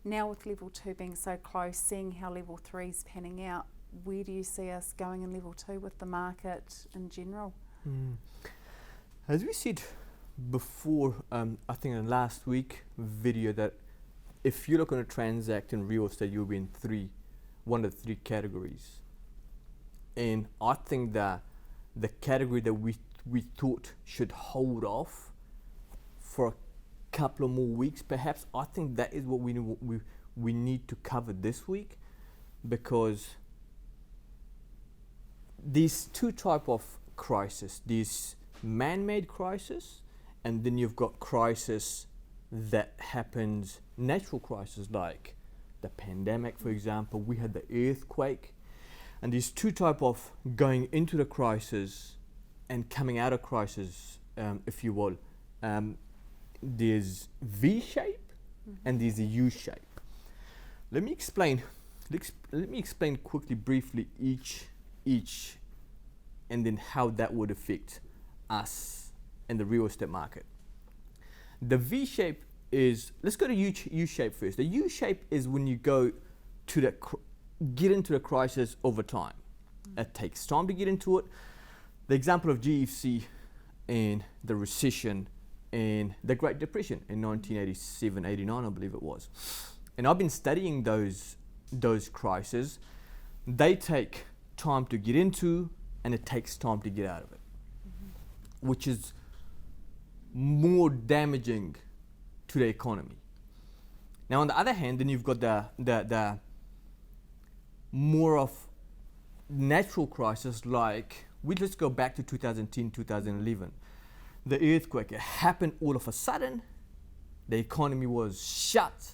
Now with level 2 being so close, seeing how level 3 is panning out, where do you see us going in level 2 with the market in general? As we said before, I think in last week video, that if you're looking to transact in real estate, you'll be in one of the three categories. And I think that the category that we thought should hold off for a couple of more weeks, perhaps, I think that is what we need to cover this week, because these two type of crisis, these man-made crisis, and then you've got crisis that happens, natural crisis like the pandemic, for example. We had the earthquake, and these two type of going into the crisis and coming out of crisis, if you will. There's V shape and there's a U shape. Let me explain quickly, briefly each, and then how that would affect us in the real estate market. The V shape is, let's go to U shape first. The U shape is when you go to get into the crisis over time. It takes time to get into it. The example of GFC and the recession and the Great Depression in 1987, 89, I believe it was. And I've been studying those crises. They take time to get into, and it takes time to get out of it, which is more damaging to the economy. Now, on the other hand, then you've got the more of natural crisis, like let's go back to 2010, 2011. The earthquake, it happened all of a sudden. The economy was shut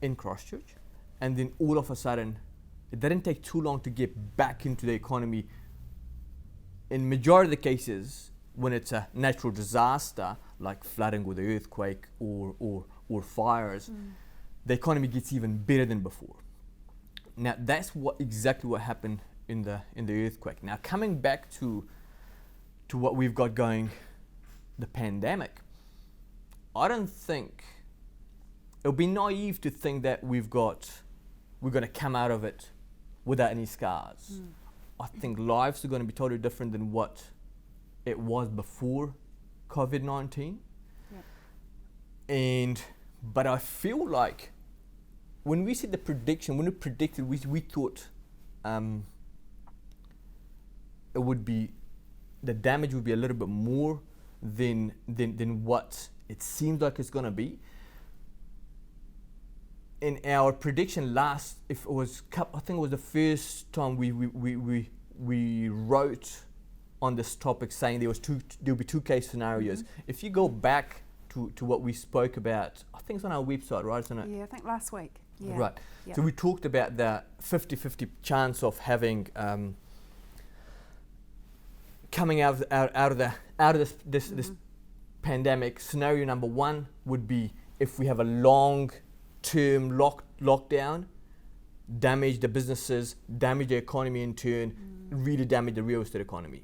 in Christchurch, and then all of a sudden, it didn't take too long to get back into the economy. In majority of the cases, when it's a natural disaster like flooding or the earthquake or fires, the economy gets even better than before. Now that's exactly what happened in the earthquake. Now coming back to what we've got going, the pandemic, I don't think it'll be naive to think that we're going to come out of it without any scars. I think lives are going to be totally different than what it was before COVID-19. Yep. But I feel like when we said the prediction, when we predicted, we thought it would be, the damage would be a little bit more than what it seems like it's going to be. In our prediction I think it was the first time we wrote on this topic, saying there'll be two case scenarios. If you go back to what we spoke about, I think it's on our website, right? Isn't it? Yeah, I think last week. Yeah. Right. Yep. So we talked about the 50-50 chance of having coming out of this pandemic. Scenario number one would be if we have a long-term lockdown, damage the businesses, damage the economy in turn, really damage the real estate economy.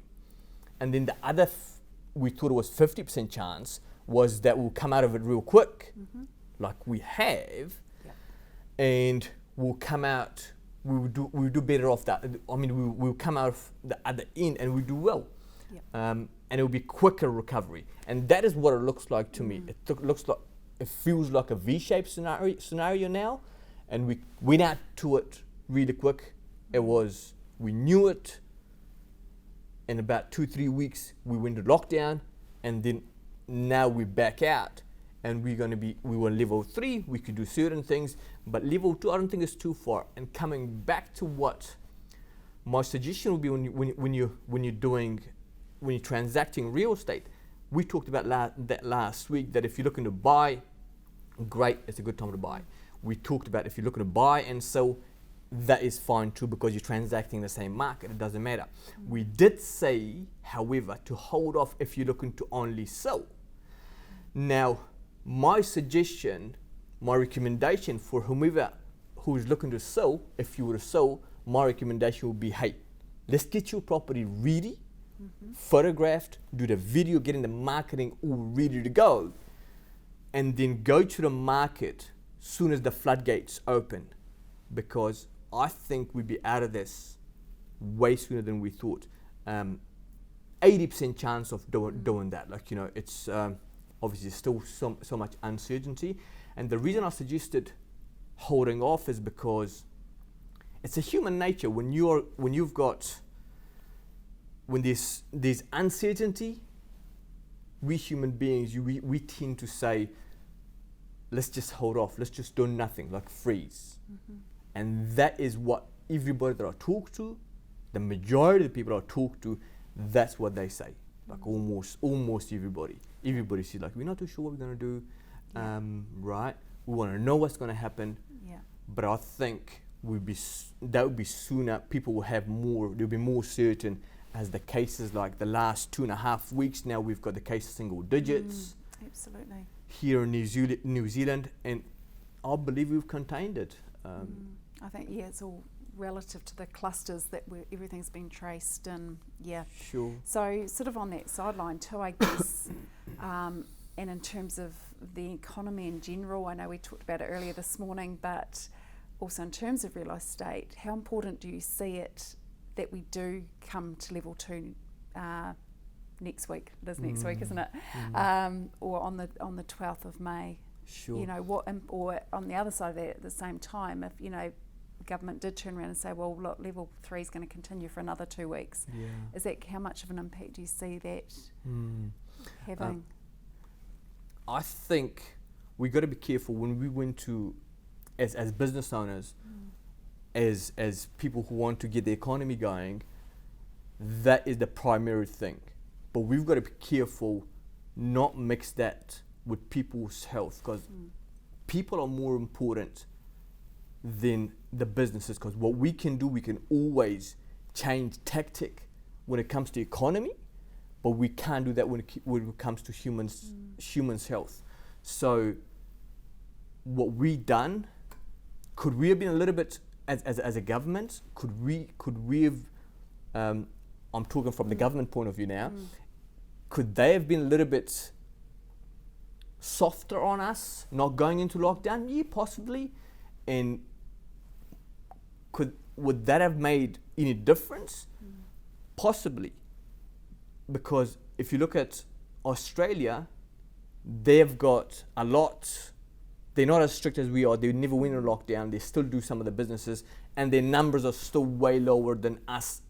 And then the other, we thought it was 50% chance, was that we'll come out of it real quick, like we have, and we'll come out, we'll do better off that. I mean, we'll come out of the other end and we'll do well. Yep. And it will be quicker recovery. And that is what it looks like to me. It feels like a V-shaped scenario now, and we went out to it really quick. We knew it. In about 2-3 weeks, we went to lockdown, and then now we're back out, and we were level 3. We could do certain things, but level 2, I don't think it's too far. And coming back to what my suggestion would be when you're transacting real estate, we talked about that last week, that if you're looking to buy, great, it's a good time to buy. We talked about if you're looking to buy and sell, that is fine too, because you're transacting in the same market, it doesn't matter. We did say, however, to hold off if you're looking to only sell. Now, my suggestion, my recommendation for whomever who is looking to sell, if you were to sell, my recommendation would be, hey, let's get your property ready, photographed, do the video, getting the marketing all ready to go, and then go to the market soon as the floodgates open, because I think we'd be out of this way sooner than we thought. 80% chance of doing that. Like, you know, it's obviously still so much uncertainty. And the reason I suggested holding off is because it's a human nature. When there's uncertainty, we human beings, we tend to say, let's just hold off, let's just do nothing, like freeze. And that is what everybody that I talk to, the majority of the people I talk to, that's what they say. Like almost everybody. Everybody says, like, we're not too sure what we're going to do, right? We want to know what's going to happen. Yeah. But I think that would be sooner. People will have more, they'll be more certain as the cases, like the last 2.5 weeks now, we've got the cases single digits. Absolutely. Here in New Zealand, and I believe we've contained it. I think, it's all relative to the clusters that everything's been traced, and Sure. So sort of on that sideline too, I guess, and in terms of the economy in general, I know we talked about it earlier this morning, but also in terms of real estate, how important do you see it that we do come to level 2 next week? It is next week, isn't it? Or on the 12th of May. Sure. You know, or on the other side of that, at the same time, if, you know, government did turn around and say, well, look, level 3 is going to continue for another 2 weeks. Is that, how much of an impact do you see that having? I think we got to be careful when we went to, as business owners, as people who want to get the economy going. That is the primary thing, but we've got to be careful not mix that with people's health, because people are more important than the businesses. Because what we can do, we can always change tactic when it comes to economy, but we can't do that when it comes to humans' health. So what we done, could we have been a little bit, as a government, could we have, I'm talking from the government point of view now, could they have been a little bit softer on us, not going into lockdown? Yeah, possibly. And would that have made any difference? Possibly. Because if you look at Australia, they've got a lot, they're not as strict as we are, they never went in a lockdown, they still do some of the businesses, and their numbers are still way lower than us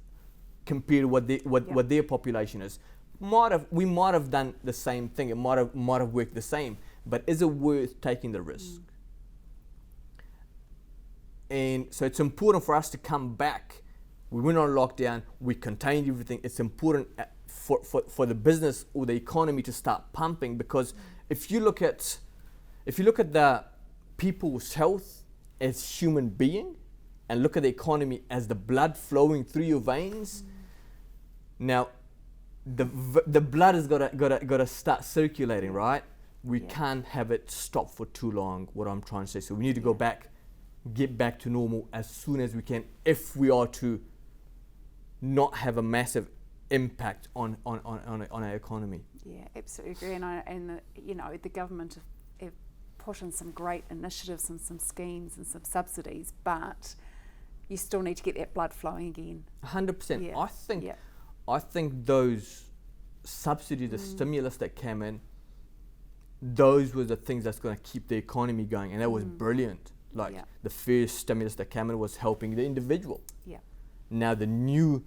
compared to what their population is. We might have done the same thing, it might have worked the same, but is it worth taking the risk? And so it's important for us to come back. We went on lockdown, we contained everything. It's important for the business or the economy to start pumping, because if you look at the people's health as human being and look at the economy as the blood flowing through your veins, now the blood has gotta start circulating, right? We can't have it stop for too long, what I'm trying to say. So we need to go back, get back to normal as soon as we can, if we are to not have a massive impact on our economy. Yeah, absolutely agree. And you know, the government have put in some great initiatives and some schemes and some subsidies, but you still need to get that blood flowing again. 100%. Yeah. I think those subsidies, the stimulus that came in, those were the things that's going to keep the economy going, and that was brilliant. Like the first stimulus that came in was helping the individual. Yeah. Now the new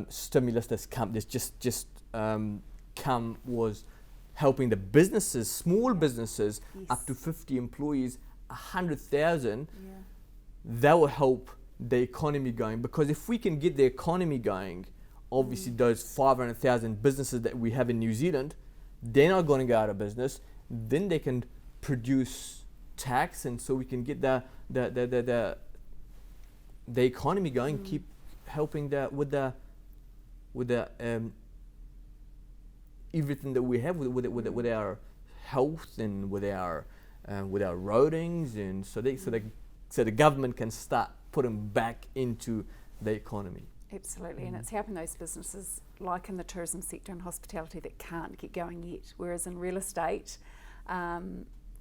stimulus that's just come was helping the businesses, small businesses, up to 50 employees, 100,000. That will help the economy going, because if we can get the economy going, obviously those 500,000 businesses that we have in New Zealand, they're not going to go out of business. Then they can produce tax, and so we can get the economy going, keep helping with the everything that we have with our health and with our roadings, and so the government can start putting back into the economy. Absolutely, and it's helping those businesses like in the tourism sector and hospitality that can't get going yet, whereas in real estate,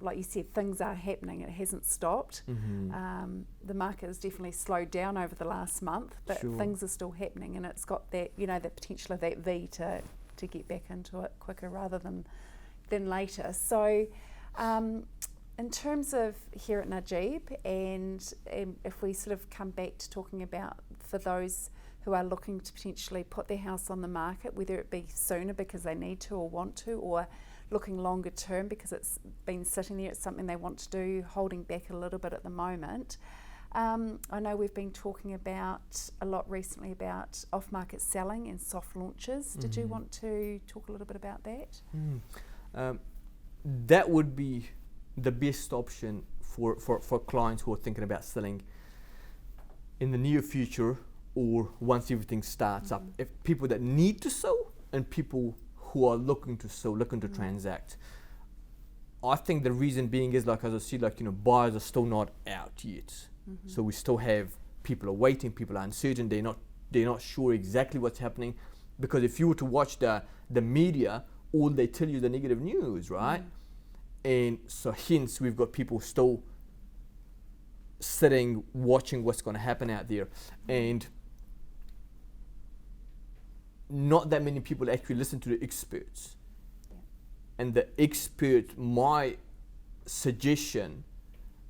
like you said, things are happening. It hasn't stopped. The market has definitely slowed down over the last month, but Sure. things are still happening, and it's got that, you know, the potential of that V to get back into it quicker rather than later. So in terms of here at Najib, and if we sort of come back to talking about for those who are looking to potentially put their house on the market, whether it be sooner because they need to or want to, or looking longer term because it's been sitting there, it's something they want to do, holding back a little bit at the moment. I know we've been talking about a lot recently about off-market selling and soft launches. Did you want to talk a little bit about that? That would be the best option for clients who are thinking about selling in the near future or once everything starts up. If people that need to sell and people who are looking to sell, looking to transact. I think the reason being is, like, as I said, like, you know, buyers are still not out yet. So we still have people are waiting, people are uncertain, they're not sure exactly what's happening, because if you were to watch the media, all they tell you is the negative news, right? And so hence we've got people still sitting watching what's going to happen out there, and not that many people actually listen to the experts. And the expert, my suggestion,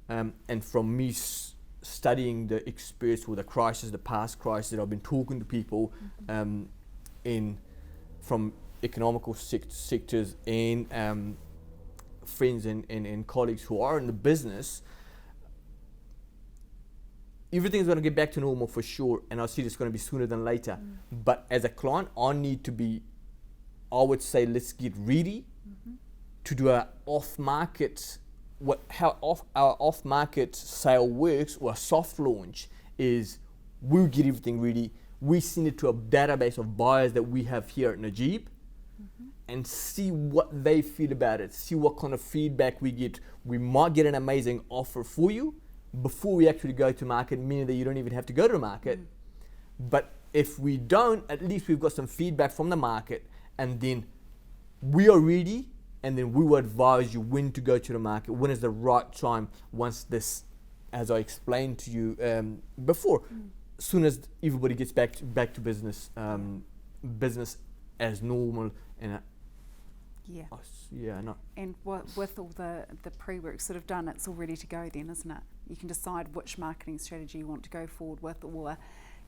and from me studying the experts or the crisis, the past crisis, that I've been talking to people from economical sectors and friends and colleagues who are in the business, everything's going to get back to normal for sure, and I see it's going to be sooner than later. But as a client, I need to be, I would say, let's get ready to do our off-market, how our off-market sale works, or a soft launch is, we'll get everything ready. We send it to a database of buyers that we have here at Najib, and see what they feel about it, see what kind of feedback we get. We might get an amazing offer for you before we actually go to market, meaning that you don't even have to go to the market. But if we don't, at least we've got some feedback from the market, and then we are ready, and then we will advise you when to go to the market, when is the right time, once this, as I explained to you before, soon as everybody gets back to business, business as normal, and and with all the pre-work sort of done, it's all ready to go then, isn't it? You can decide which marketing strategy you want to go forward with, or,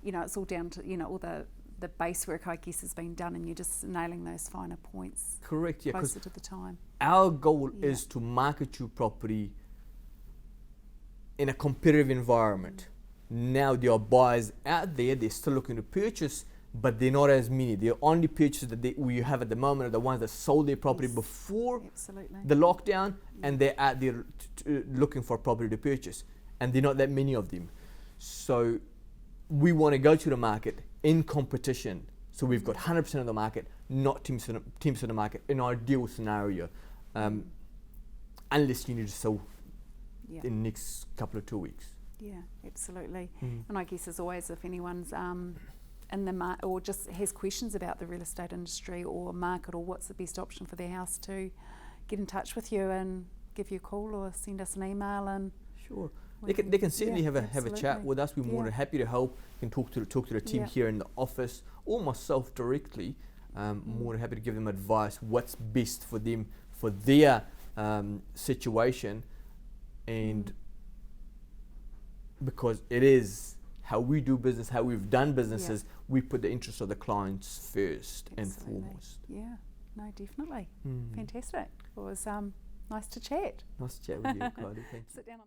you know, it's all down to, you know, all the base work, I guess, has been done, and you're just nailing those finer points. Correct, yeah. Closer to the time. Our goal is to market your property in a competitive environment. Now there are buyers out there, they're still looking to purchase, but they're not as many. The only purchases that we have at the moment are the ones that sold their property before the lockdown, and they're out there looking for property to purchase, and there are not that many of them. So we want to go to the market in competition. So we've got 100% of the market, not 10% of the market, in our ideal scenario, unless you need to sell in the next couple of 2 weeks. Yeah, absolutely. And I guess, as always, if anyone's in the or just has questions about the real estate industry or market, or what's the best option for their house, to get in touch with you and give you a call or send us an email. And sure, they can certainly have a chat with us. We're more than happy to help. You can talk to the team here in the office, or myself directly. More than happy to give them advice, what's best for them, for their situation, and because it is how we do business, how we've done businesses, we put the interests of the clients first and foremost. Yeah, no, definitely. Fantastic. It was nice to chat. Nice to chat with you, Claudia. Thank you. Sit down.